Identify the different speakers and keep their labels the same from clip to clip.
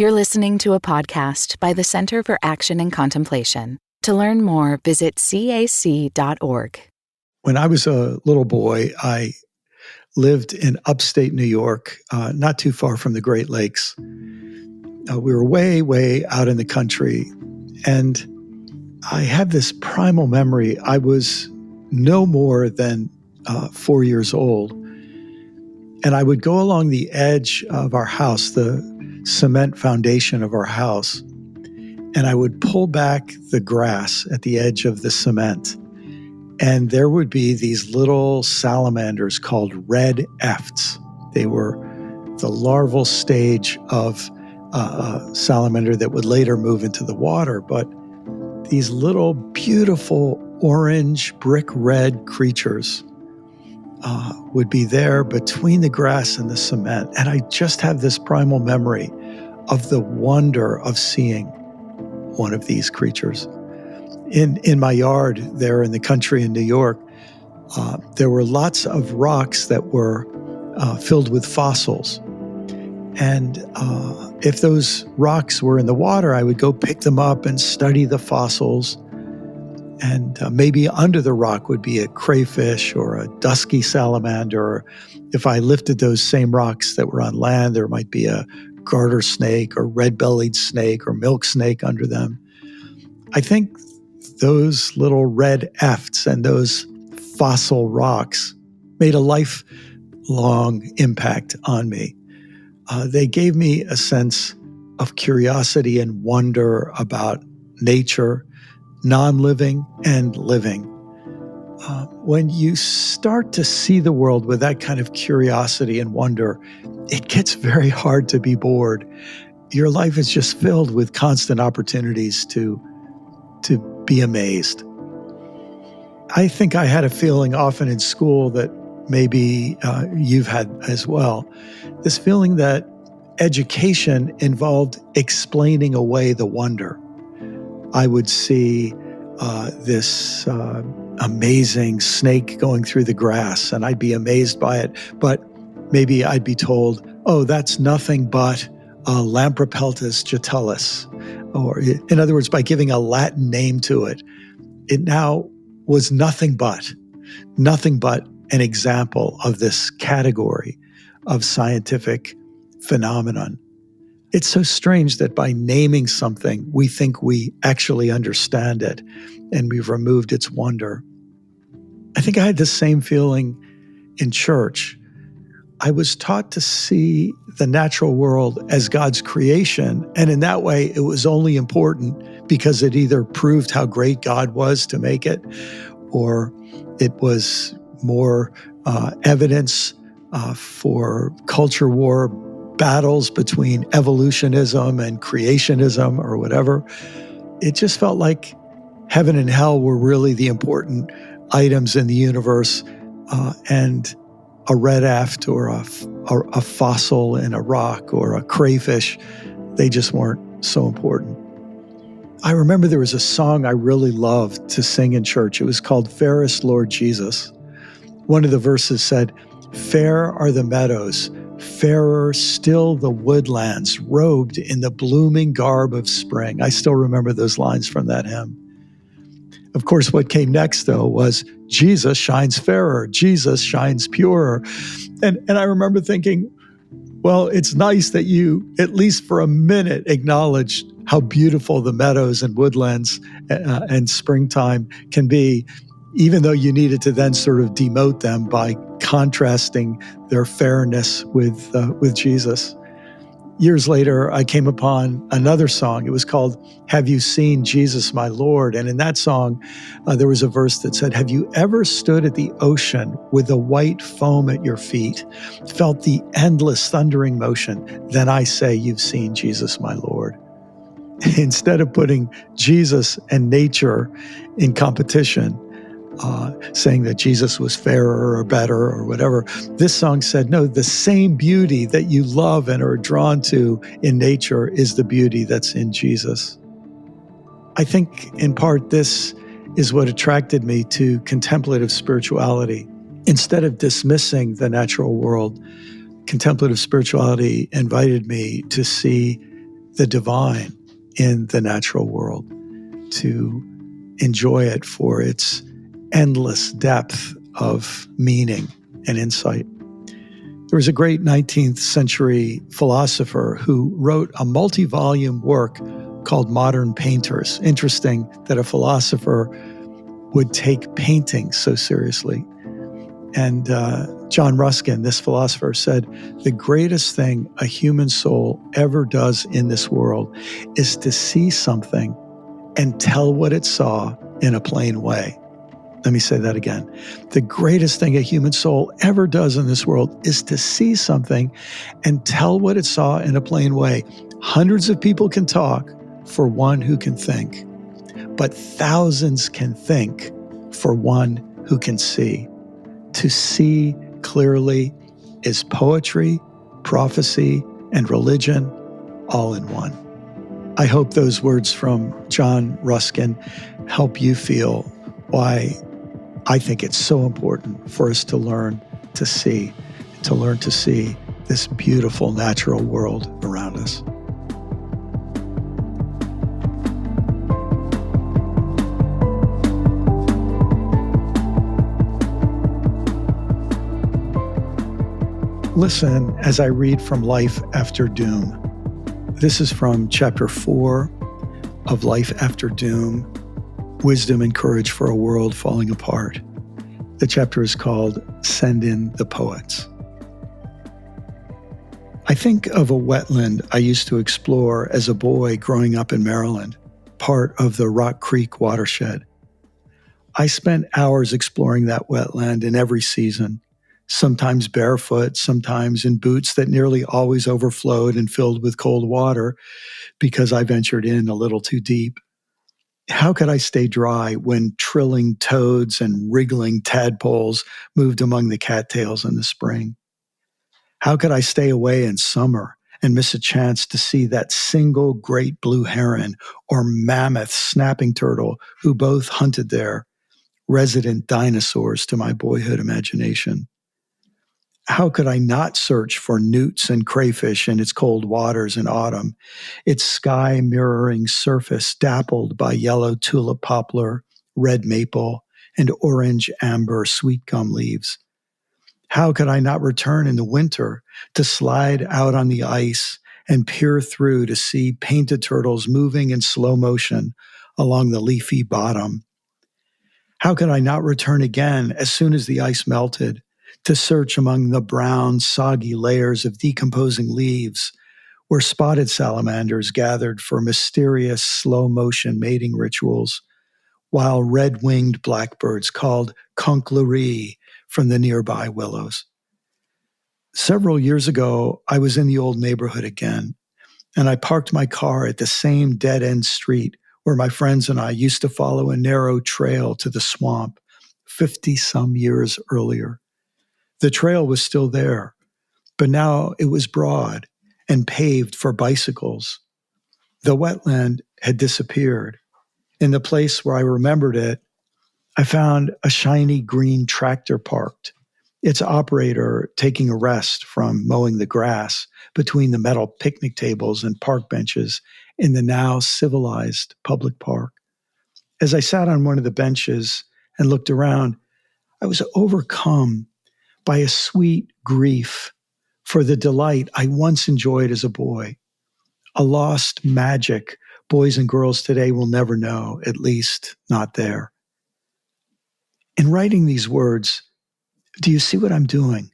Speaker 1: You're listening to a podcast by the Center for Action and Contemplation. To learn more, visit cac.org.
Speaker 2: When I was a little boy, I lived in upstate New York, not too far from the Great Lakes. We were way, way out in the country, and I have this primal memory. I was no more than 4 years old, and I would go along the edge of our house, the cement foundation of our house, and I would pull back the grass at the edge of the cement. And there would be these little salamanders called red efts. They were the larval stage of a salamander that would later move into the water. But these little beautiful orange brick red creatures would be there between the grass and the cement. And I just have this primal memory of the wonder of seeing one of these creatures. In my yard there in the country in New York, there were lots of rocks that were filled with fossils. And if those rocks were in the water, I would go pick them up and study the fossils. And maybe under the rock would be a crayfish or a dusky salamander. Or if I lifted those same rocks that were on land, there might be a garter snake or red-bellied snake or milk snake under them. I think those little red efts and those fossil rocks made a lifelong impact on me. They gave me a sense of curiosity and wonder about nature, non-living and living. When you start to see the world with that kind of curiosity and wonder, it gets very hard to be bored. Your life is just filled with constant opportunities to be amazed. I think I had a feeling often in school that maybe you've had as well. This feeling that education involved explaining away the wonder. I would see this amazing snake going through the grass, and I'd be amazed by it. But maybe I'd be told, oh, that's nothing but Lampropeltis jatalis. Or in other words, by giving a Latin name to it, it now was nothing but an example of this category of scientific phenomenon. It's so strange that by naming something, we think we actually understand it, and we've removed its wonder. I think I had the same feeling in church. I was taught to see the natural world as God's creation, and in that way, it was only important because it either proved how great God was to make it, or it was more evidence for culture war battles between evolutionism and creationism or whatever. It just felt like heaven and hell were really the important items in the universe, and a red eft or a fossil in a rock or a crayfish, they just weren't so important. I remember there was a song I really loved to sing in church. It was called Fairest Lord Jesus. One of the verses said, "Fair are the meadows, fairer still the woodlands, robed in the blooming garb of spring." I still remember those lines from that hymn. Of course, what came next, though, was Jesus shines fairer, Jesus shines purer. And I remember thinking, well, it's nice that you, at least for a minute, acknowledged how beautiful the meadows and woodlands and springtime can be, even though you needed to then sort of demote them by contrasting their fairness with Jesus. Years later, I came upon another song. It was called "Have You Seen Jesus, My Lord?" And in that song, there was a verse that said, "Have you ever stood at the ocean with the white foam at your feet, felt the endless thundering motion? Then I say you've seen Jesus, my Lord." Instead of putting Jesus and nature in competition, saying that Jesus was fairer or better or whatever, this song said, no, the same beauty that you love and are drawn to in nature is the beauty that's in Jesus. I think in part this is what attracted me to contemplative spirituality. Instead of dismissing the natural world, contemplative spirituality invited me to see the divine in the natural world, to enjoy it for its endless depth of meaning and insight. There was a great 19th century philosopher who wrote a multi-volume work called Modern Painters. Interesting that a philosopher would take painting so seriously. And John Ruskin, this philosopher, said, the greatest thing a human soul ever does in this world is to see something and tell what it saw in a plain way. Let me say that again. The greatest thing a human soul ever does in this world is to see something and tell what it saw in a plain way. Hundreds of people can talk for one who can think, but thousands can think for one who can see. To see clearly is poetry, prophecy, and religion all in one. I hope those words from John Ruskin help you feel why I think it's so important for us to learn to see this beautiful natural world around us. Listen as I read from Life After Doom. This is from chapter 4 of Life After Doom, Wisdom and Courage for a World Falling Apart. The chapter is called Send in the Poets. I think of a wetland I used to explore as a boy growing up in Maryland, part of the Rock Creek watershed. I spent hours exploring that wetland in every season, sometimes barefoot, sometimes in boots that nearly always overflowed and filled with cold water because I ventured in a little too deep. How could I stay dry when trilling toads and wriggling tadpoles moved among the cattails in the spring? How could I stay away in summer and miss a chance to see that single great blue heron or mammoth snapping turtle who both hunted there, resident dinosaurs to my boyhood imagination? How could I not search for newts and crayfish in its cold waters in autumn, its sky-mirroring surface dappled by yellow tulip poplar, red maple, and orange amber sweet gum leaves? How could I not return in the winter to slide out on the ice and peer through to see painted turtles moving in slow motion along the leafy bottom? How could I not return again as soon as the ice melted, to search among the brown, soggy layers of decomposing leaves where spotted salamanders gathered for mysterious slow-motion mating rituals, while red-winged blackbirds called conkluree from the nearby willows? Several years ago, I was in the old neighborhood again, and I parked my car at the same dead-end street where my friends and I used to follow a narrow trail to the swamp 50-some years earlier. The trail was still there, but now it was broad and paved for bicycles. The wetland had disappeared. In the place where I remembered it, I found a shiny green tractor parked, its operator taking a rest from mowing the grass between the metal picnic tables and park benches in the now civilized public park. As I sat on one of the benches and looked around, I was overcome by a sweet grief for the delight I once enjoyed as a boy, a lost magic boys and girls today will never know, at least not there. In writing these words, do you see what I'm doing?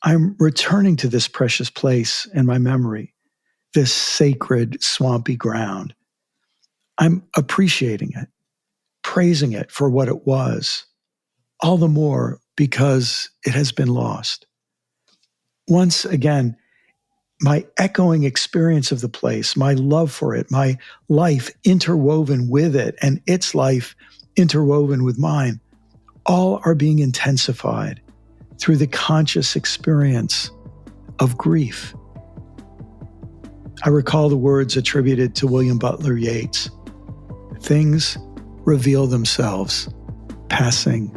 Speaker 2: I'm returning to this precious place in my memory, this sacred swampy ground. I'm appreciating it, praising it for what it was, all the more because it has been lost. Once again, my echoing experience of the place, my love for it, my life interwoven with it, and its life interwoven with mine, all are being intensified through the conscious experience of grief. I recall the words attributed to William Butler Yeats. Things reveal themselves, passing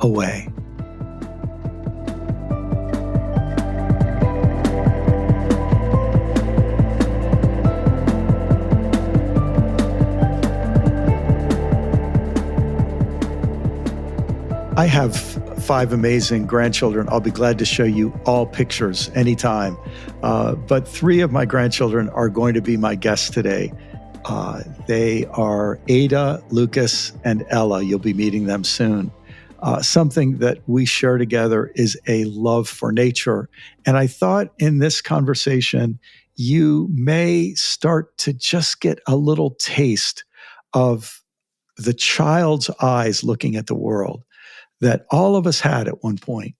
Speaker 2: away. I have 5 amazing grandchildren. I'll be glad to show you all pictures anytime. But 3 of my grandchildren are going to be my guests today. They are Ada, Lucas, and Ella. You'll be meeting them soon. Something that we share together is a love for nature. And I thought in this conversation, you may start to just get a little taste of the child's eyes looking at the world that all of us had at one point.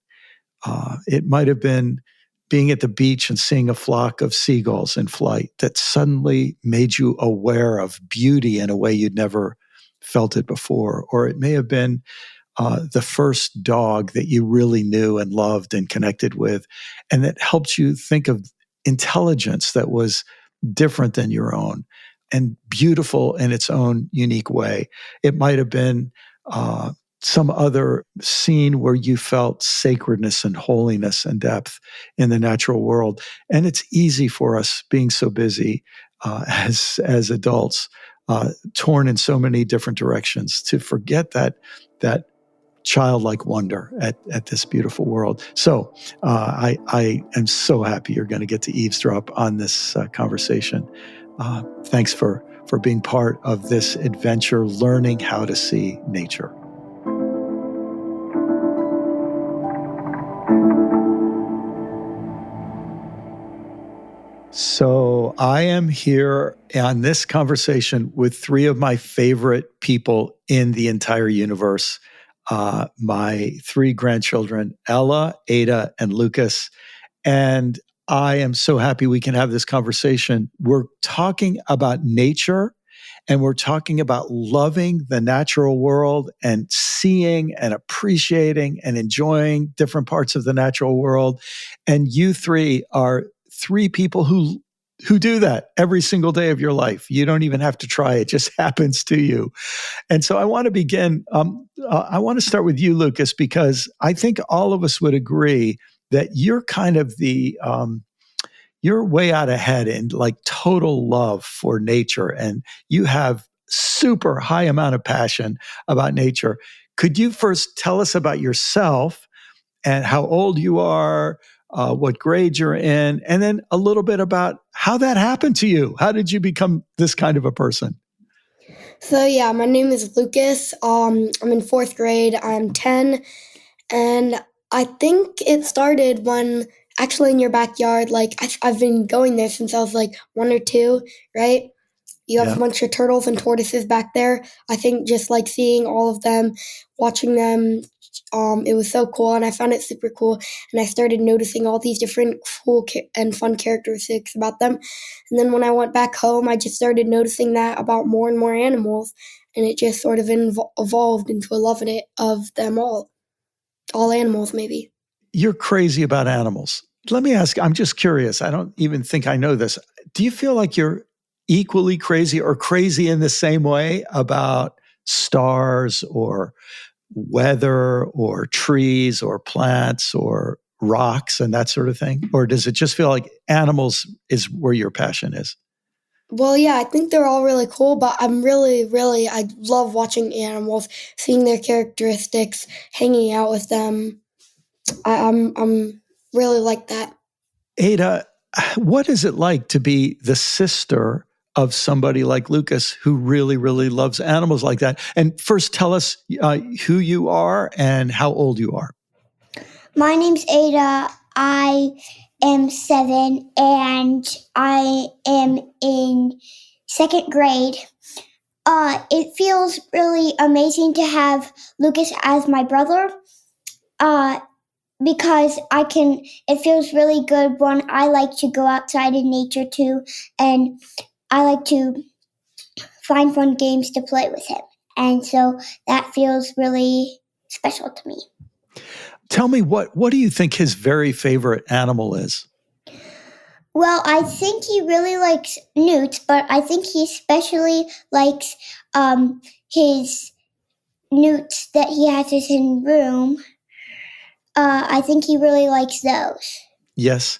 Speaker 2: It might have been being at the beach and seeing a flock of seagulls in flight that suddenly made you aware of beauty in a way you'd never felt it before. Or it may have been the first dog that you really knew and loved and connected with, and that helped you think of intelligence that was different than your own and beautiful in its own unique way. It might have been some other scene where you felt sacredness and holiness and depth in the natural world. And it's easy for us, being so busy as adults, torn in so many different directions, to forget that childlike wonder at this beautiful world. So I am so happy you're going to get to eavesdrop on this conversation. Thanks for being part of this adventure, learning how to see nature. So I am here on this conversation with 3 of my favorite people in the entire universe. My 3 grandchildren, Ella, Ada, and Lucas. And I am so happy we can have this conversation. We're talking about nature, and we're talking about loving the natural world and seeing and appreciating and enjoying different parts of the natural world. And you 3 are 3 people who do that every single day of your life. You don't even have to try. It just happens to you. And so I want to begin. I want to start with you, Lucas, because I think all of us would agree that you're kind of you're way out ahead in like total love for nature, and you have super high amount of passion about nature. Could you first tell us about yourself and how old you are, what grade you're in, and then a little bit about how that happened to you? How did you become this kind of a person?
Speaker 3: So yeah, my name is Lucas. I'm in 4th grade. I'm 10, and I think it started when actually in your backyard. Like I've been going there since I was like 1 or 2, right? You have
Speaker 2: Yeah.
Speaker 3: a bunch of turtles and tortoises back there. I think just like seeing all of them, watching them, it was so cool, and I found it super cool. And I started noticing all these different cool and fun characteristics about them. And then when I went back home, I just started noticing that about more and more animals, and it just sort of evolved into a love of them all animals maybe.
Speaker 2: You're crazy about animals. Let me ask, I'm just curious. I don't even think I know this. Do you feel like you're equally crazy or crazy in the same way about stars or weather or trees or plants or rocks and that sort of thing? Or does it just feel like animals is where your passion is?
Speaker 3: Well, yeah, I think they're all really cool, but I love watching animals, seeing their characteristics, hanging out with them. I'm really like that.
Speaker 2: Ada, what is it like to be the sister of somebody like Lucas who really, really loves animals like that? And first, tell us who you are and how old you are.
Speaker 4: My name's Ada. I am 7, and I am in 2nd grade. It feels really amazing to have Lucas as my brother. Because it feels really good when I like to go outside in nature too, and I like to find fun games to play with him. And so that feels really special to me.
Speaker 2: Tell me, what do you think his very favorite animal is?
Speaker 4: Well, I think he really likes newts, but I think he especially likes his newts that he has in his room. I think he really likes those.
Speaker 2: Yes.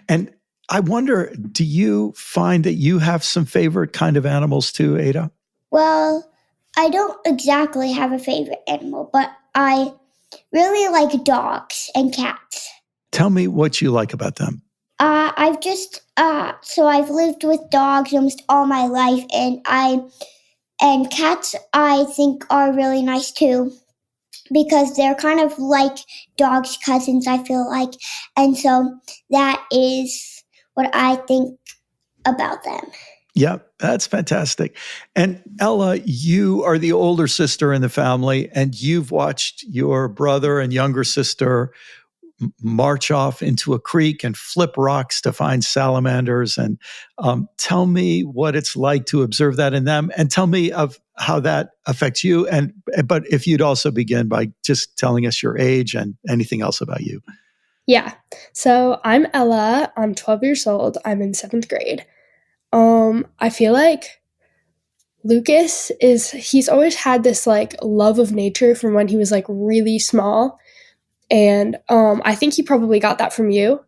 Speaker 2: And I wonder, do you find that you have some favorite kind of animals too, Ada?
Speaker 4: Well, I don't exactly have a favorite animal, but I really like dogs and cats.
Speaker 2: Tell me what you like about them.
Speaker 4: I've lived with dogs almost all my life, and cats I think are really nice too, because they're kind of like dogs' cousins, I feel like. And so that is what I think about them.
Speaker 2: Yeah, that's fantastic. And Ella, you are the older sister in the family, and you've watched your brother and younger sister march off into a creek and flip rocks to find salamanders. And tell me what it's like to observe that in them, and tell me of how that affects you. But if you'd also begin by just telling us your age and anything else about you.
Speaker 5: Yeah. So I'm Ella. I'm 12 years old. I'm in 7th grade. I feel like Lucas he's always had this like love of nature from when he was like really small. And I think he probably got that from you.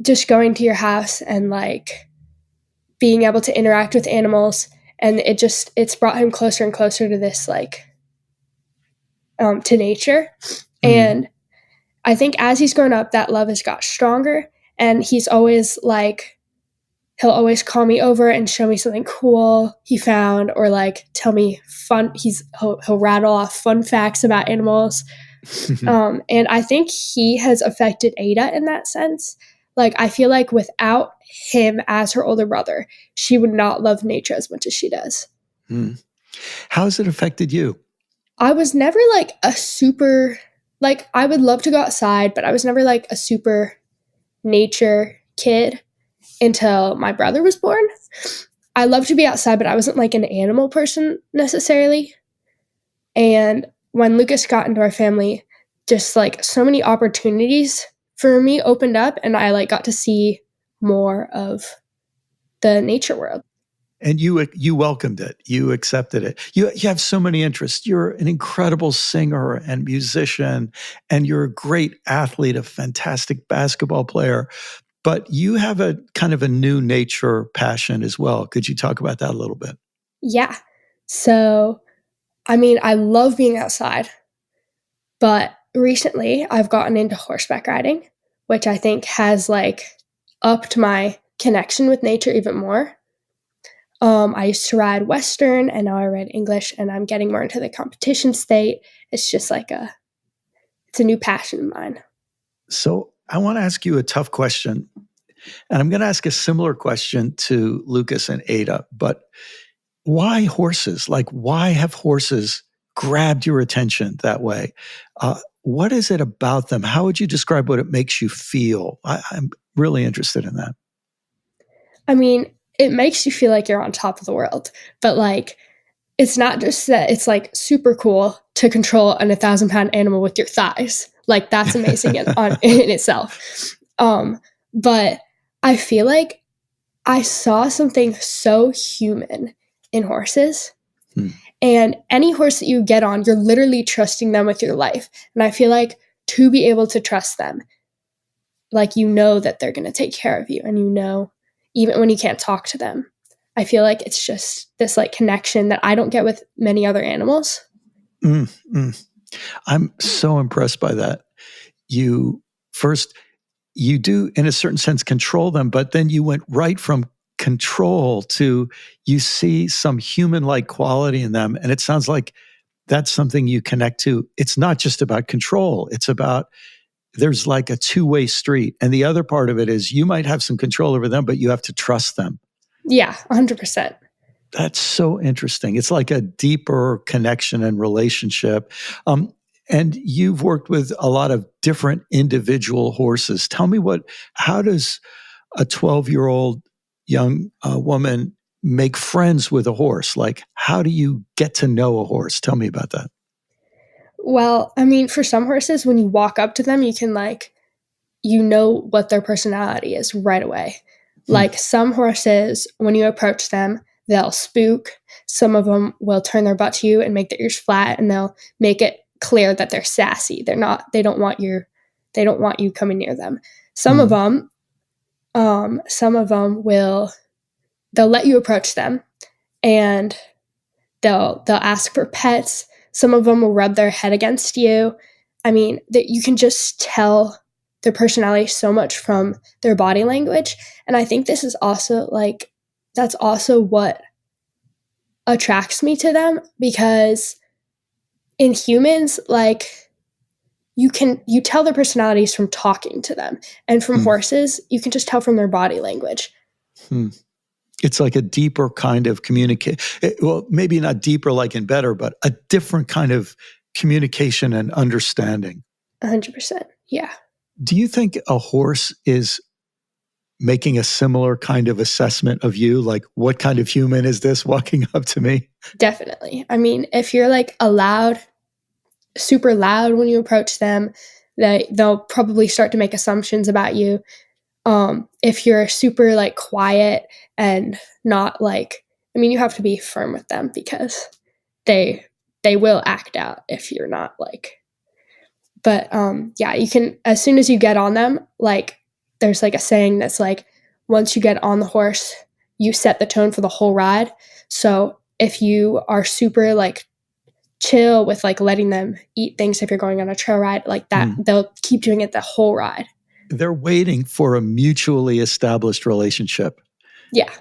Speaker 5: Just going to your house and like being able to interact with animals. And it's brought him closer and closer to this like to nature. And I think as he's grown up, that love has got stronger. And he's always like, he'll always call me over and show me something cool he found, or like tell me he'll rattle off fun facts about animals. And I think he has affected Ada in that sense. Like, I feel like without him as her older brother, she would not love nature as much as she does.
Speaker 2: How has it affected you?
Speaker 5: I was never like a super, like, I would love to go outside, but I was never like a super nature kid until my brother was born. I love to be outside, but I wasn't like an animal person necessarily. And when Lucas got into our family, just like so many opportunities for me opened up, and I like got to see more of the nature world.
Speaker 2: And you welcomed it. You accepted it. You have so many interests. You're an incredible singer and musician, and you're a great athlete, a fantastic basketball player. But you have a kind of a new nature passion as well. Could you talk about that a little bit?
Speaker 5: Yeah. So, I mean, I love being outside, but recently I've gotten into horseback riding, which I think has like upped my connection with nature even more. I used to ride Western, and now I ride English, and I'm getting more into the competition state. It's just like it's a new passion of mine.
Speaker 2: So I want to ask you a tough question, and I'm going to ask a similar question to Lucas and Ada, but why horses? Like, why have horses grabbed your attention that way? What is it about them? How would you describe what it makes you feel? I'm really interested in that.
Speaker 5: I mean, it makes you feel like you're on top of the world, but like, it's not just that it's like super cool to control an 1,000-pound animal with your thighs. Like, that's amazing in itself. But I feel like I saw something so human in horses. And any horse that you get on, you're literally trusting them with your life. And I feel like to be able to trust them, like, you know that they're going to take care of you, and you know, even when you can't talk to them. I feel like it's just this like connection that I don't get with many other animals.
Speaker 2: I'm so impressed by that. You do, in a certain sense, control them, but then you went right from control to you see some human-like quality in them. And it sounds like that's something you connect to. It's not just about control. It's about, there's like a two-way street. And the other part of it is you might have some control over them, but you have to trust them.
Speaker 5: Yeah, 100%.
Speaker 2: That's so interesting. It's like a deeper connection and relationship. And you've worked with a lot of different individual horses. Tell me how does a 12-year-old young woman make friends with a horse? Like, how do you get to know a horse? Tell me about that.
Speaker 5: Well, I mean, for some horses, when you walk up to them, you can like, you know what their personality is right away. Like, some horses, when you approach them, they'll spook. Some of them will turn their butt to you and make their ears flat, and they'll make it clear that they're sassy. They don't want you coming near them. Some of them they'll let you approach them, and they'll ask for pets. Some of them will rub their head against you. I mean, that you can just tell their personality so much from their body language. And I think this is also like, that's also what attracts me to them, because in humans, like, you tell their personalities from talking to them, and from horses, you can just tell from their body language.
Speaker 2: It's like a deeper kind of well, maybe not deeper like in Better, but a different kind of communication and understanding.
Speaker 5: 100%. Yeah.
Speaker 2: Do you think a horse is making a similar kind of assessment of you? Like, what kind of human is this walking up to me? Definitely.
Speaker 5: I mean, if you're like super loud when you approach them, they'll probably start to make assumptions about you. If you're super like quiet and not like, I mean, you have to be firm with them, because they will act out if you're not like, but yeah, you can, as soon as you get on them, like, there's like a saying that's like, once you get on the horse, you set the tone for the whole ride. So if you are super like chill with like letting them eat things, if you're going on a trail ride like that, they'll keep doing it the whole ride.
Speaker 2: They're waiting for a mutually established relationship.
Speaker 5: Yeah.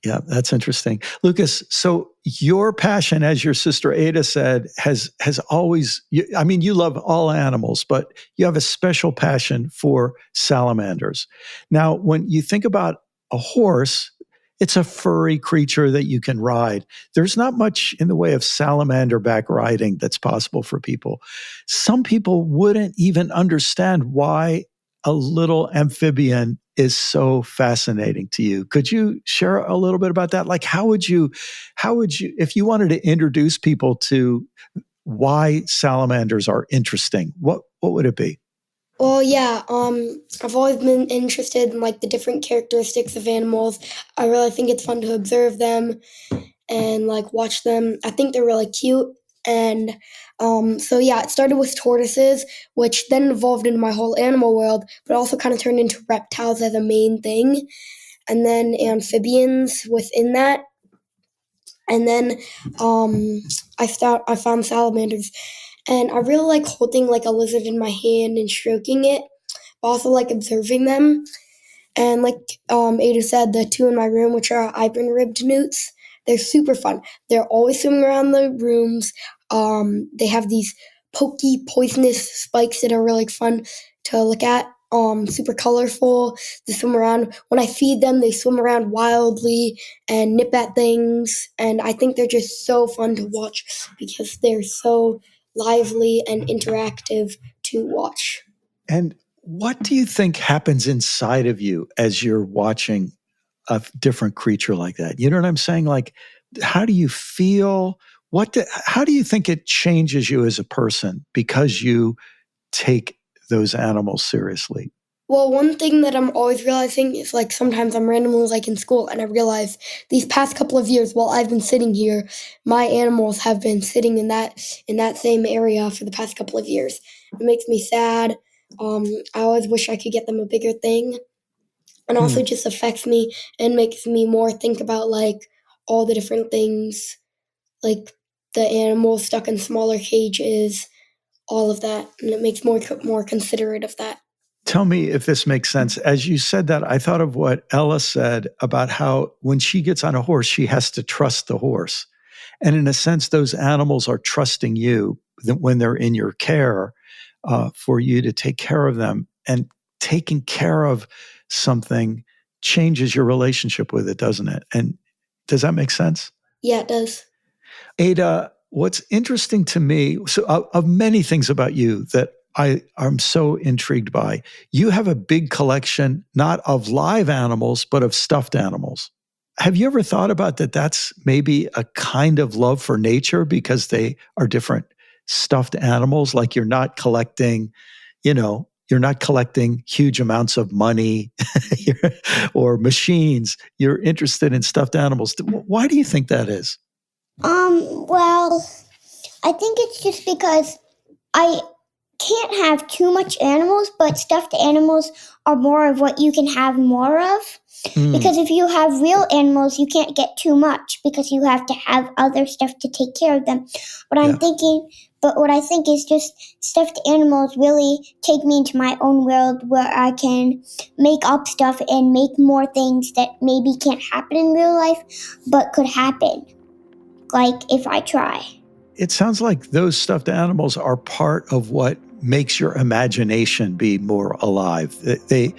Speaker 2: Yeah, that's interesting. Lucas, so your passion, as your sister Ada said, has always, I mean, you love all animals, but you have a special passion for salamanders. Now, when you think about a horse, it's a furry creature that you can ride. There's not much in the way of salamander back riding that's possible for people. Some people wouldn't even understand why a little amphibian is so fascinating to you. Could you share a little bit about that? Like, how would you, if you wanted to introduce people to why salamanders are interesting, what would it be?
Speaker 3: Well, yeah, I've always been interested in like the different characteristics of animals. I really think it's fun to observe them and like watch them. I think they're really cute. And so yeah, it started with tortoises, which then evolved into my whole animal world, but also kind of turned into reptiles as a main thing, and then amphibians within that. And then I found salamanders, and I really like holding like a lizard in my hand and stroking it, but also like observing them. And like Ada said, the two in my room, which are ivory-ribbed newts, they're super fun. They're always swimming around the rooms. They have these pokey, poisonous spikes that are really fun to look at. Super colorful. They swim around. When I feed them, they swim around wildly and nip at things. And I think they're just so fun to watch because they're so lively and interactive to watch.
Speaker 2: And what do you think happens inside of you as you're watching a different creature like that? You know what I'm saying? Like, how do you feel? How do you think it changes you as a person because you take those animals seriously?
Speaker 3: Well, one thing that I'm always realizing is like sometimes I'm randomly like in school and I realize these past couple of years while I've been sitting here, my animals have been sitting in that same area for the past couple of years. It makes me sad. I always wish I could get them a bigger thing. And also just affects me and makes me more think about like all the different things, like the animals stuck in smaller cages, all of that. And it makes me more considerate of that.
Speaker 2: Tell me if this makes sense. As you said that, I thought of what Ella said about how when she gets on a horse, she has to trust the horse. And in a sense, those animals are trusting you when they're in your care for you to take care of them. And taking care of something changes your relationship with it, doesn't it? And does that make sense?
Speaker 3: Yeah, it does.
Speaker 2: Ada, what's interesting to me, so of many things about you that I'm so intrigued by, you have a big collection, not of live animals, but of stuffed animals. Have you ever thought about that that's maybe a kind of love for nature because they are different stuffed animals? Like you're not collecting, you're not collecting huge amounts of money or machines. You're interested in stuffed animals. Why do you think that is?
Speaker 4: Well, I think it's just because I can't have too much animals, but stuffed animals are more of what you can have more of. Because if you have real animals, you can't get too much because you have to have other stuff to take care of them. But what I think is just stuffed animals really take me into my own world where I can make up stuff and make more things that maybe can't happen in real life, but could happen, like if I try.
Speaker 2: It sounds like those stuffed animals are part of what makes your imagination be more alive. They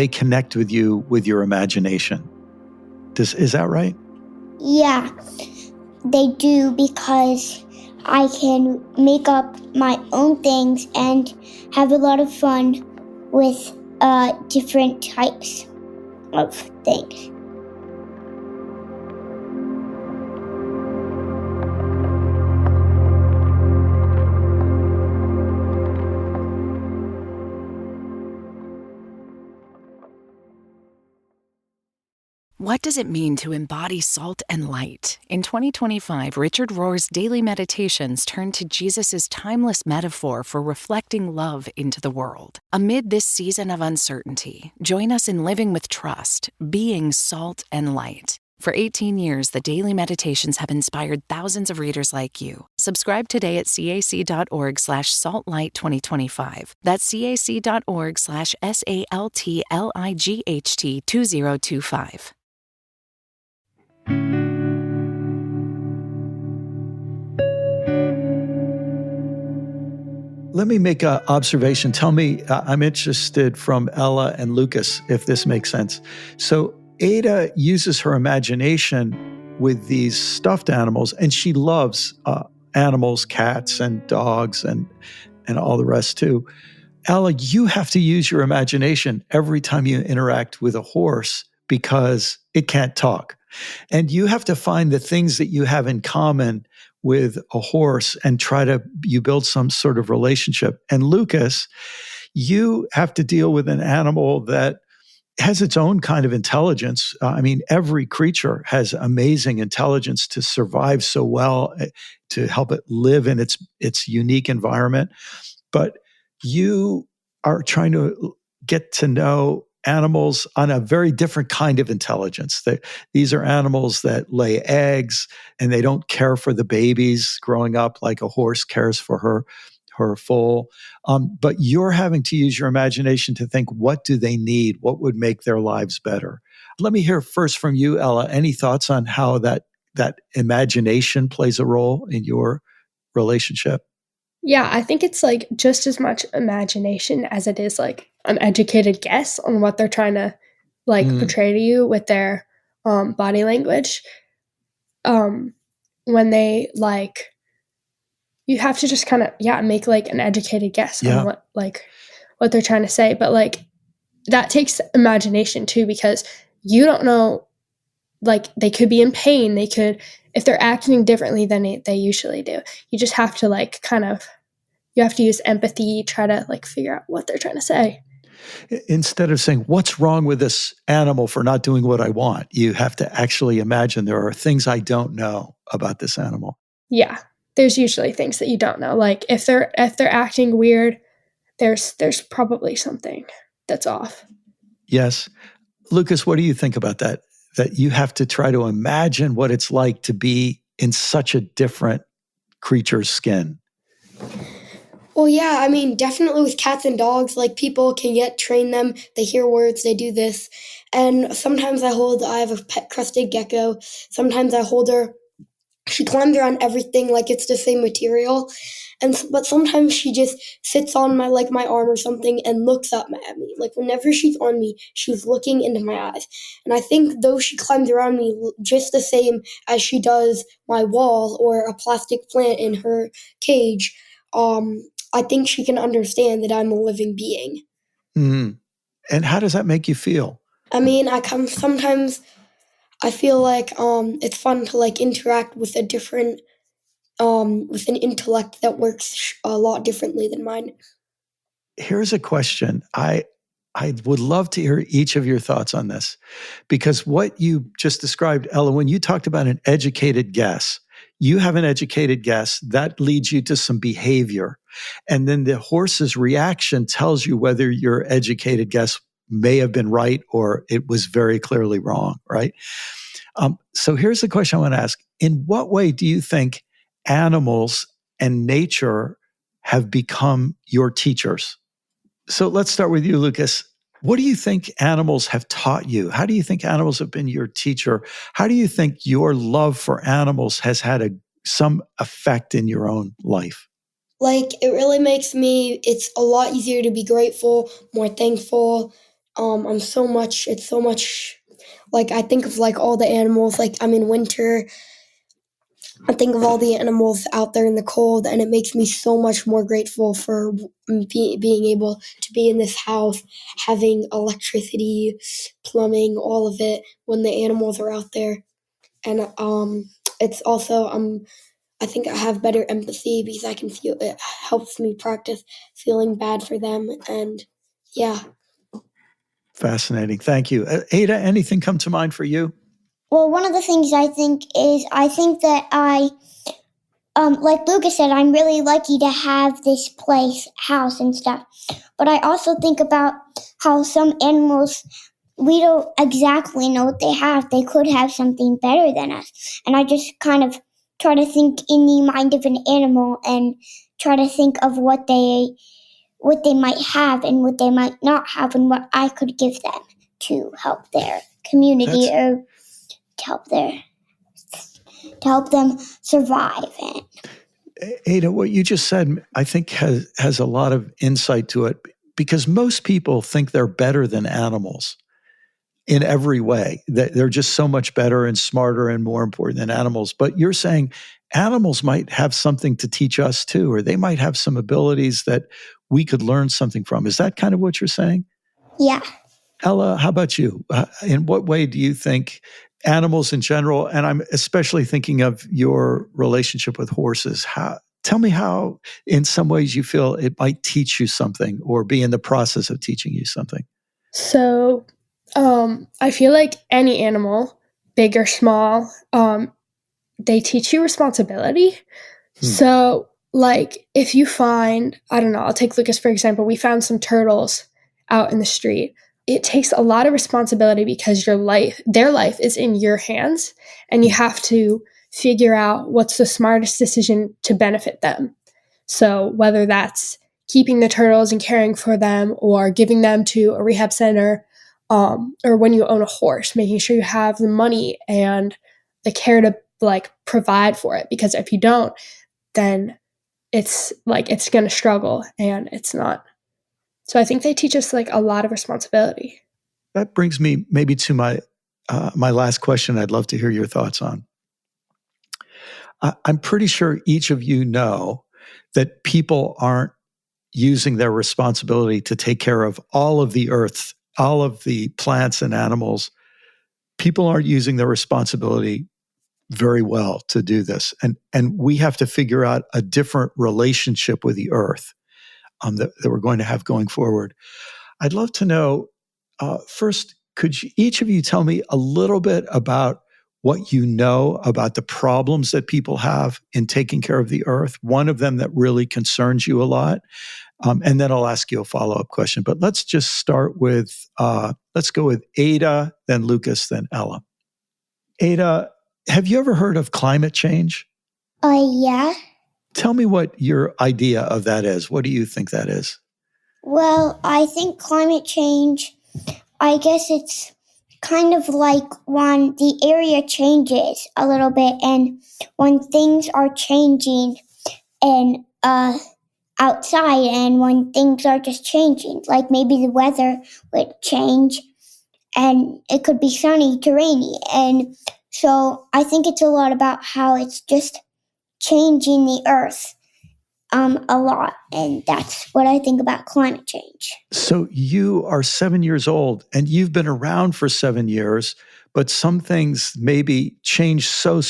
Speaker 2: connect with you with your imagination. Is that right?
Speaker 4: Yeah, they do, because I can make up my own things and have a lot of fun with different types of things.
Speaker 1: What does it mean to embody salt and light? In 2025, Richard Rohr's daily meditations turn to Jesus' timeless metaphor for reflecting love into the world. Amid this season of uncertainty, join us in living with trust, being salt and light. For 18 years, the daily meditations have inspired thousands of readers like you. Subscribe today at cac.org/saltlight2025. That's cac.org/SALTLIGHT2025.
Speaker 2: Let me make an observation. Tell me, I'm interested from Ella and Lucas, if this makes sense. So Ada uses her imagination with these stuffed animals, and she loves animals, cats and dogs and all the rest too. Ella, you have to use your imagination every time you interact with a horse because it can't talk. And you have to find the things that you have in common with a horse and you build some sort of relationship. And Lucas, you have to deal with an animal that has its own kind of intelligence. Every creature has amazing intelligence to survive so well, to help it live in its unique environment. But you are trying to get to know animals on a very different kind of intelligence. These are animals that lay eggs, and they don't care for the babies growing up like a horse cares for her foal. But you're having to use your imagination to think, what do they need? What would make their lives better? Let me hear first from you, Ella. Any thoughts on how that imagination plays a role in your relationship?
Speaker 5: Yeah, I think it's like just as much imagination as it is like an educated guess on what they're trying to portray to you with their body language. When they you have to just kind of make like an educated guess on what they're trying to say, but that takes imagination too, because you don't know, they could be in pain, if they're acting differently than they usually do, you just have to you have to use empathy, try to figure out what they're trying to say.
Speaker 2: Instead of saying, what's wrong with this animal for not doing what I want? You have to actually imagine there are things I don't know about this animal.
Speaker 5: Yeah. There's usually things that you don't know. If they're acting weird, there's probably something that's off.
Speaker 2: Yes. Lucas, what do you think about that? That you have to try to imagine what it's like to be in such a different creature's skin.
Speaker 3: Well, yeah, definitely with cats and dogs, people can train them. They hear words, they do this. And sometimes I have a pet crested gecko. Sometimes I hold her. She climbs around everything like it's the same material. But sometimes she just sits on my arm or something and looks up at me. Whenever she's on me, she's looking into my eyes. And I think though she climbs around me just the same as she does my wall or a plastic plant in her cage, I think she can understand that I'm a living being.
Speaker 2: Mm-hmm. And how does that make you feel?
Speaker 3: Sometimes I feel like it's fun to interact with a different with an intellect that works a lot differently than mine.
Speaker 2: Here's a question. I would love to hear each of your thoughts on this, because what you just described, Ella, when you talked about an educated guess, you have an educated guess that leads you to some behavior. And then the horse's reaction tells you whether your educated guess may have been right or it was very clearly wrong, right? So here's the question I want to ask. In what way do you think animals and nature have become your teachers? So let's start with you, Lucas. What do you think animals have taught you? How do you think animals have been your teacher? How do you think your love for animals has had some effect in your own life?
Speaker 3: Like, it really makes it's a lot easier to be grateful, more thankful. It's so much, like, I think of, like, all the animals, like, I'm in winter, I think of all the animals out there in the cold, and it makes me so much more grateful for being able to be in this house, having electricity, plumbing, all of it when the animals are out there. And it's also I think I have better empathy because I can feel it helps me practice feeling bad for them, and yeah.
Speaker 2: Fascinating. Thank you. Ada, anything come to mind for you?
Speaker 4: Well, one of the things I think that like Lucas said, I'm really lucky to have this house and stuff. But I also think about how some animals, we don't exactly know what they have. They could have something better than us. And I just kind of try to think in the mind of an animal and try to think of what they might have and what they might not have and what I could give them to help their community or to help them survive.
Speaker 2: Ada, what you just said, I think has a lot of insight to it, because most people think they're better than animals in every way, that they're just so much better and smarter and more important than animals. But you're saying animals might have something to teach us too, or they might have some abilities that we could learn something from. Is that kind of what you're saying?
Speaker 4: Yeah.
Speaker 2: Ella, how about you? In what way do you think animals in general, and I'm especially thinking of your relationship with horses, tell me how in some ways you feel it might teach you something or be in the process of teaching you something?
Speaker 5: So I feel like any animal, big or small, they teach you responsibility. So, like, if you find, I don't know, I'll take Lucas for example, we found some turtles out in the street. It takes a lot of responsibility because their life is in your hands, and you have to figure out what's the smartest decision to benefit them. So whether that's keeping the turtles and caring for them or giving them to a rehab center, or when you own a horse, making sure you have the money and the care to like provide for it, because if you don't, then it's going to struggle and it's not. So I think they teach us like a lot of responsibility.
Speaker 2: That brings me maybe to my last question I'd love to hear your thoughts on. I'm pretty sure each of you know that people aren't using their responsibility to take care of all of the earth, all of the plants and animals. People aren't using their responsibility very well to do this. And we have to figure out a different relationship with the earth that we're going to have going forward. I'd love to know, first, could each of you tell me a little bit about what you know about the problems that people have in taking care of the earth, one of them that really concerns you a lot, and then I'll ask you a follow-up question. But let's just start with, let's go with Ada, then Lucas, then Ella. Ada, have you ever heard of climate change?
Speaker 4: Yeah.
Speaker 2: Tell me what your idea of that is. What do you think that is?
Speaker 4: Well, I think climate change, I guess it's kind of like when the area changes a little bit and when things are changing and outside and when things are just changing, like maybe the weather would change and it could be sunny to rainy. And so I think it's a lot about how it's just changing the earth a lot. And that's what I think about climate change.
Speaker 2: So you are 7 years old and you've been around for 7 years, but some things maybe change so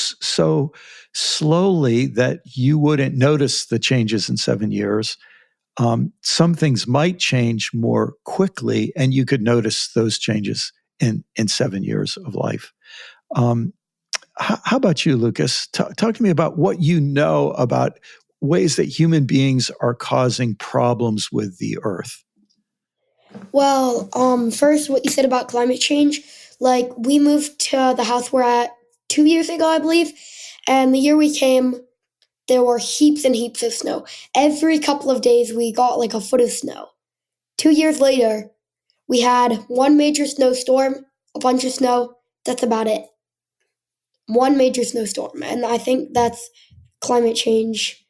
Speaker 2: slowly that you wouldn't notice the changes in 7 years. Some things might change more quickly and you could notice those changes in 7 years of life. How about you, Lucas? Talk to me about what you know about ways that human beings are causing problems with the earth?
Speaker 3: Well, first, what you said about climate change, like we moved to the house we're at 2 years ago, I believe, and the year we came, there were heaps and heaps of snow. Every couple of days, we got like a foot of snow. 2 years later, we had one major snowstorm, a bunch of snow. That's about it. One major snowstorm, and I think that's climate change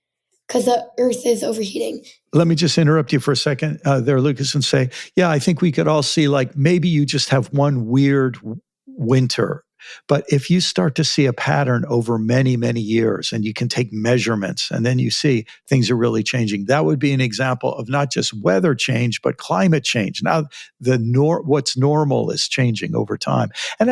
Speaker 3: because the Earth is overheating.
Speaker 2: Let me just interrupt you for a second there, Lucas, and say, yeah, I think we could all see like maybe you just have one weird winter. But if you start to see a pattern over many, many years and you can take measurements and then you see things are really changing, that would be an example of not just weather change, but climate change. Now, what's normal is changing over time. And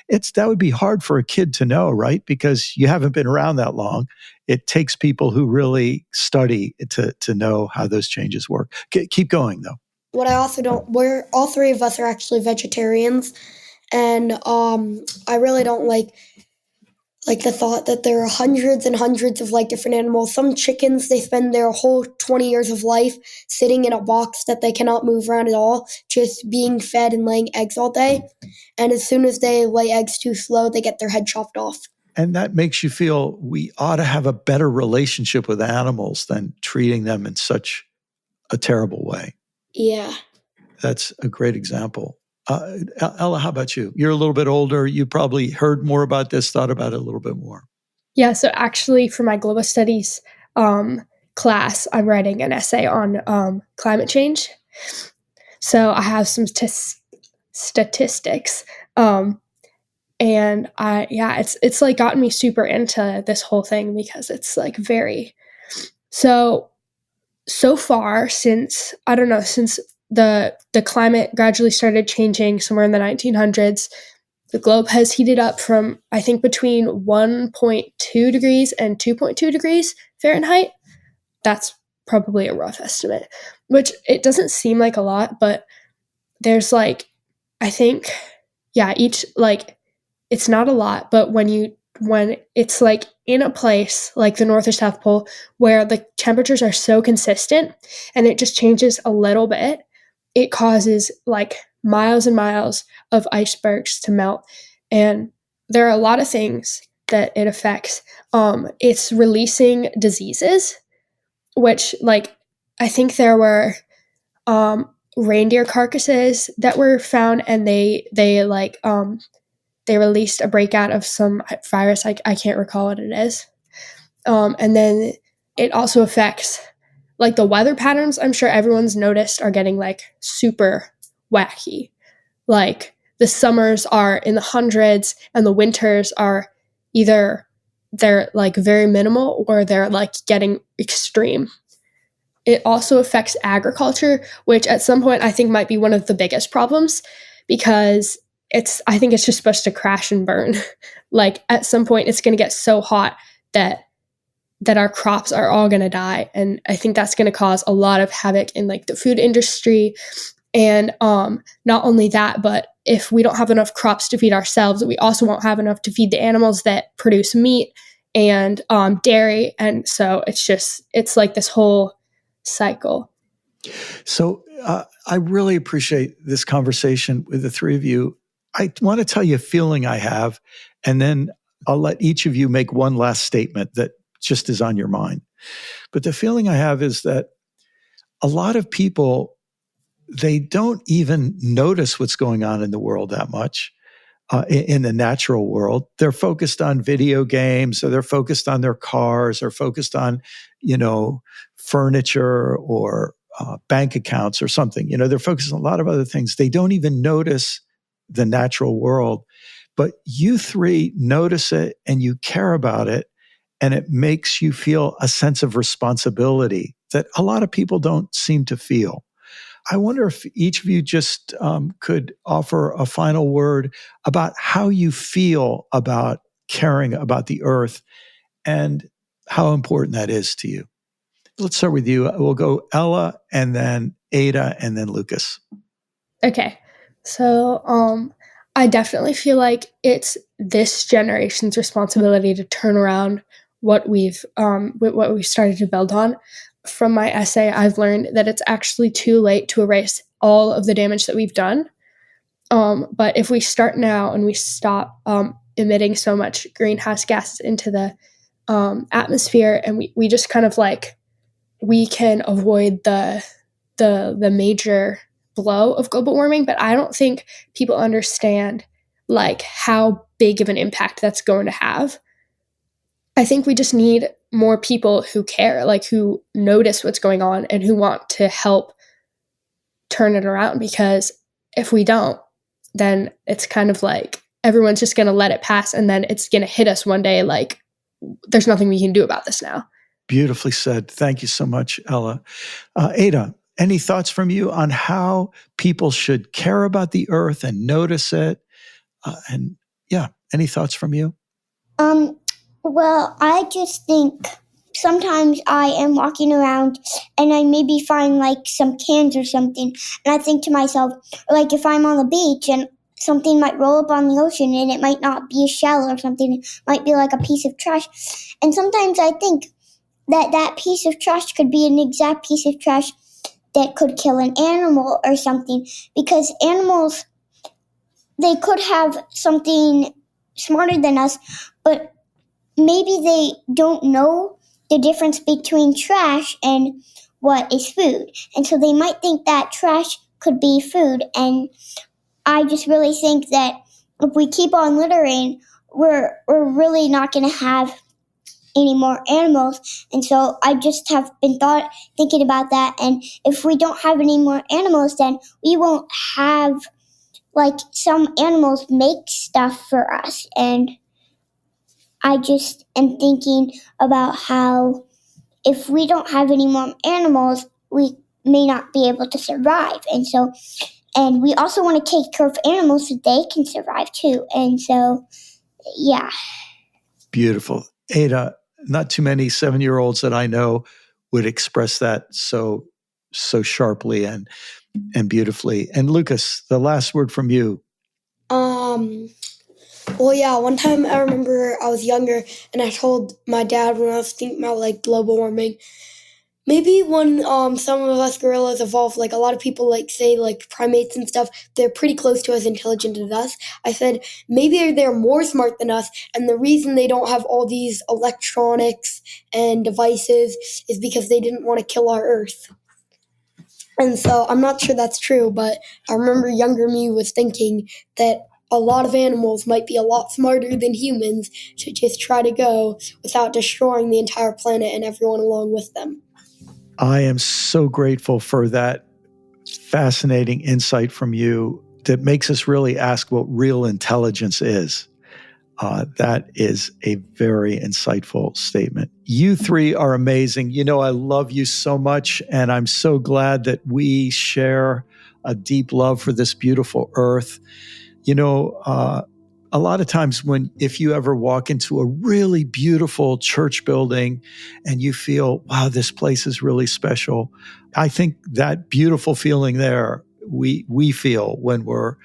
Speaker 2: that would be hard for a kid to know, right? Because you haven't been around that long. It takes people who really study to know how those changes work. Keep going, though.
Speaker 3: What I also don't, we're all three of us are actually vegetarians, and I really don't like the thought that there are hundreds and hundreds of like different animals. Some chickens, they spend their whole 20 years of life sitting in a box that they cannot move around at all, just being fed and laying eggs all day. And as soon as they lay eggs too slow, they get their head chopped off.
Speaker 2: And that makes you feel we ought to have a better relationship with animals than treating them in such a terrible way.
Speaker 3: Yeah.
Speaker 2: That's a great example. Ella, how about you? You're a little bit older. You probably heard more about this, thought about it a little bit more.
Speaker 5: Yeah, so actually for my global studies class, I'm writing an essay on climate change. So I have some statistics. And it's like gotten me super into this whole thing because it's like so far since the climate gradually started changing somewhere in the 1900s, the globe has heated up from, I think, between 1.2 degrees and 2.2 degrees Fahrenheit. That's probably a rough estimate, which it doesn't seem like a lot, but there's like, I think, it's not a lot, but when it's like in a place like the North or South Pole where the temperatures are so consistent and it just changes a little bit, it causes like miles and miles of icebergs to melt. And there are a lot of things that it affects. It's releasing diseases, which like I think there were reindeer carcasses that were found, and they released a breakout of some virus. I can't recall what it is. And then it also affects like the weather patterns. I'm sure everyone's noticed are getting like super wacky. Like the summers are in the hundreds and the winters are either they're like very minimal or they're like getting extreme. It also affects agriculture, which at some point I think might be one of the biggest problems because I think it's just supposed to crash and burn. Like at some point it's going to get so hot that our crops are all going to die. And I think that's going to cause a lot of havoc in like the food industry. And not only that, but if we don't have enough crops to feed ourselves, we also won't have enough to feed the animals that produce meat and dairy. And so it's like this whole cycle.
Speaker 2: So I really appreciate this conversation with the three of you. I want to tell you a feeling I have, and then I'll let each of you make one last statement that just is on your mind. But the feeling I have is that a lot of people, they don't even notice what's going on in the world that much, in the natural world. They're focused on video games, or they're focused on their cars, or focused on, furniture or bank accounts or something. They're focused on a lot of other things. They don't even notice the natural world. But you three notice it and you care about it, and it makes you feel a sense of responsibility that a lot of people don't seem to feel. I wonder if each of you just could offer a final word about how you feel about caring about the earth and how important that is to you. Let's start with you. We'll go Ella, and then Ada, and then Lucas.
Speaker 5: Okay. So I definitely feel like it's this generation's responsibility to turn around what we've started to build on. From my essay, I've learned that it's actually too late to erase all of the damage that we've done. But if we start now and we stop emitting so much greenhouse gases into the atmosphere, and we just kind of like, we can avoid the major blow of global warming. But I don't think people understand like how big of an impact that's going to have. I think we just need more people who care, like who notice what's going on and who want to help turn it around. Because if we don't, then it's kind of like everyone's just going to let it pass, and then it's going to hit us one day like there's nothing we can do about this now.
Speaker 2: Beautifully said. Thank you so much, Ella. Ada, any thoughts from you on how people should care about the earth and notice it? Any thoughts from you?
Speaker 4: Well, I just think sometimes I am walking around and I maybe find like some cans or something, and I think to myself, like if I'm on the beach and something might roll up on the ocean and it might not be a shell or something, it might be like a piece of trash. And sometimes I think that piece of trash could be an exact piece of trash that could kill an animal or something, because animals, they could have something smarter than us, but maybe they don't know the difference between trash and what is food. And so they might think that trash could be food. And I just really think that if we keep on littering, we're really not going to have any more animals. And so I just have been thinking about that. And if we don't have any more animals, then we won't have, like, some animals make stuff for us. And I just am thinking about how if we don't have any more animals, we may not be able to survive. And we also want to take care of animals so they can survive too. And so, yeah.
Speaker 2: Beautiful. Ada, not too many 7-year-olds that I know would express that so sharply and beautifully. And Lucas, the last word from you.
Speaker 3: Well, yeah, one time I remember I was younger and I told my dad when I was thinking about like global warming, maybe when some of us gorillas evolved, like a lot of people like say like primates and stuff, they're pretty close to as intelligent as us. I said maybe they're more smart than us, and the reason they don't have all these electronics and devices is because they didn't want to kill our Earth. And so I'm not sure that's true, but I remember younger me was thinking that a lot of animals might be a lot smarter than humans to just try to go without destroying the entire planet and everyone along with them.
Speaker 2: I am so grateful for that fascinating insight from you that makes us really ask what real intelligence is. That is a very insightful statement. You three are amazing. You know, I love you so much, and I'm so glad that we share a deep love for this beautiful earth. You know, a lot of times if you ever walk into a really beautiful church building and you feel, wow, this place is really special, I think that beautiful feeling there, we feel when we're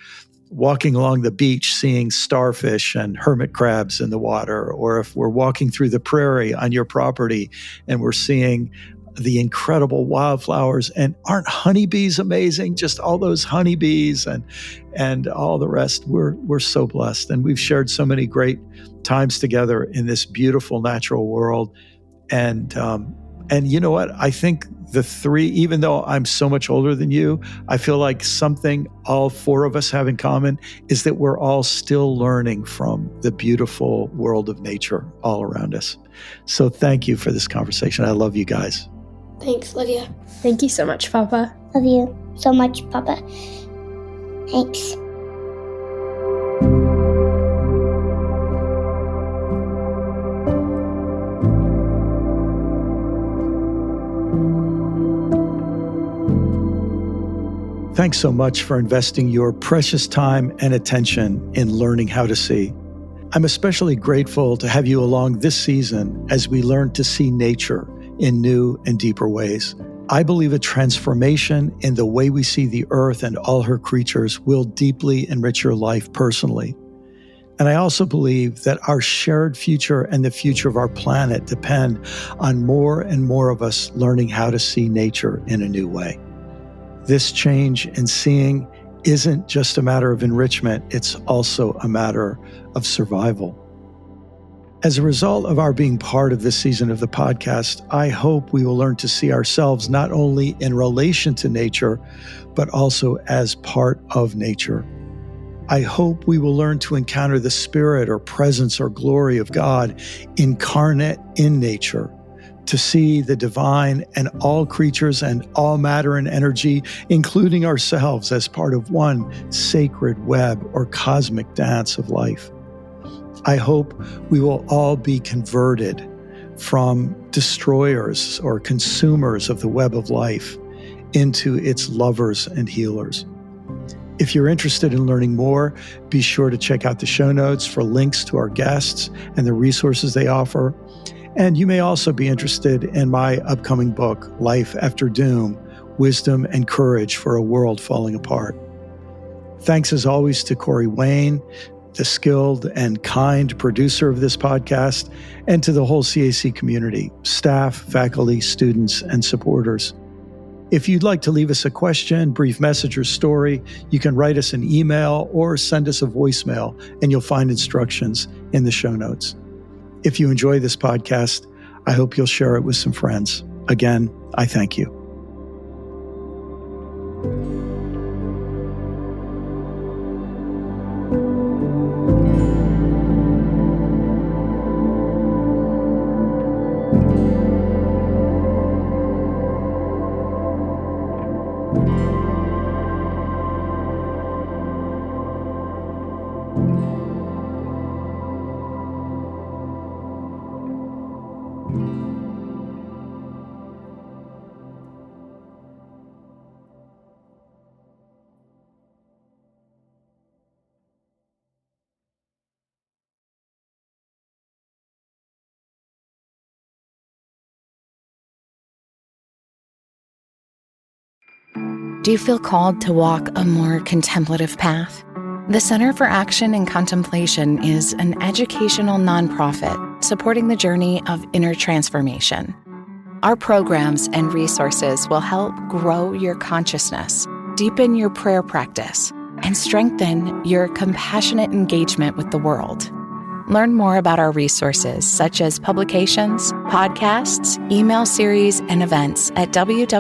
Speaker 2: walking along the beach, seeing starfish and hermit crabs in the water, or if we're walking through the prairie on your property and we're seeing the incredible wildflowers. And aren't honeybees amazing? Just all those honeybees and all the rest. We're so blessed. And we've shared so many great times together in this beautiful natural world. And you know what? I think the three, even though I'm so much older than you, I feel like something all four of us have in common is that we're all still learning from the beautiful world of nature all around us. So thank you for this conversation. I love you guys.
Speaker 3: Thanks, Lydia.
Speaker 5: Thank you so much, Papa.
Speaker 4: Love you so much, Papa. Thanks.
Speaker 2: Thanks so much for investing your precious time and attention in learning how to see. I'm especially grateful to have you along this season as we learn to see nature in new and deeper ways. I believe a transformation in the way we see the earth and all her creatures will deeply enrich your life personally. And I also believe that our shared future and the future of our planet depend on more and more of us learning how to see nature in a new way. This change in seeing isn't just a matter of enrichment, it's also a matter of survival. As a result of our being part of this season of the podcast, I hope we will learn to see ourselves not only in relation to nature, but also as part of nature. I hope we will learn to encounter the spirit or presence or glory of God incarnate in nature, to see the divine and all creatures and all matter and energy, including ourselves, as part of one sacred web or cosmic dance of life. I hope we will all be converted from destroyers or consumers of the web of life into its lovers and healers. If you're interested in learning more, be sure to check out the show notes for links to our guests and the resources they offer. And you may also be interested in my upcoming book, Life After Doom, Wisdom and Courage for a World Falling Apart. Thanks as always to Corey Wayne, the skilled and kind producer of this podcast, and to the whole CAC community, staff, faculty, students, and supporters. If you'd like to leave us a question, brief message, or story, you can write us an email or send us a voicemail, and you'll find instructions in the show notes. If you enjoy this podcast, I hope you'll share it with some friends. Again, I thank you.
Speaker 1: Do you feel called to walk a more contemplative path? The Center for Action and Contemplation is an educational nonprofit supporting the journey of inner transformation. Our programs and resources will help grow your consciousness, deepen your prayer practice, and strengthen your compassionate engagement with the world. Learn more about our resources, such as publications, podcasts, email series, and events at www.cac.org.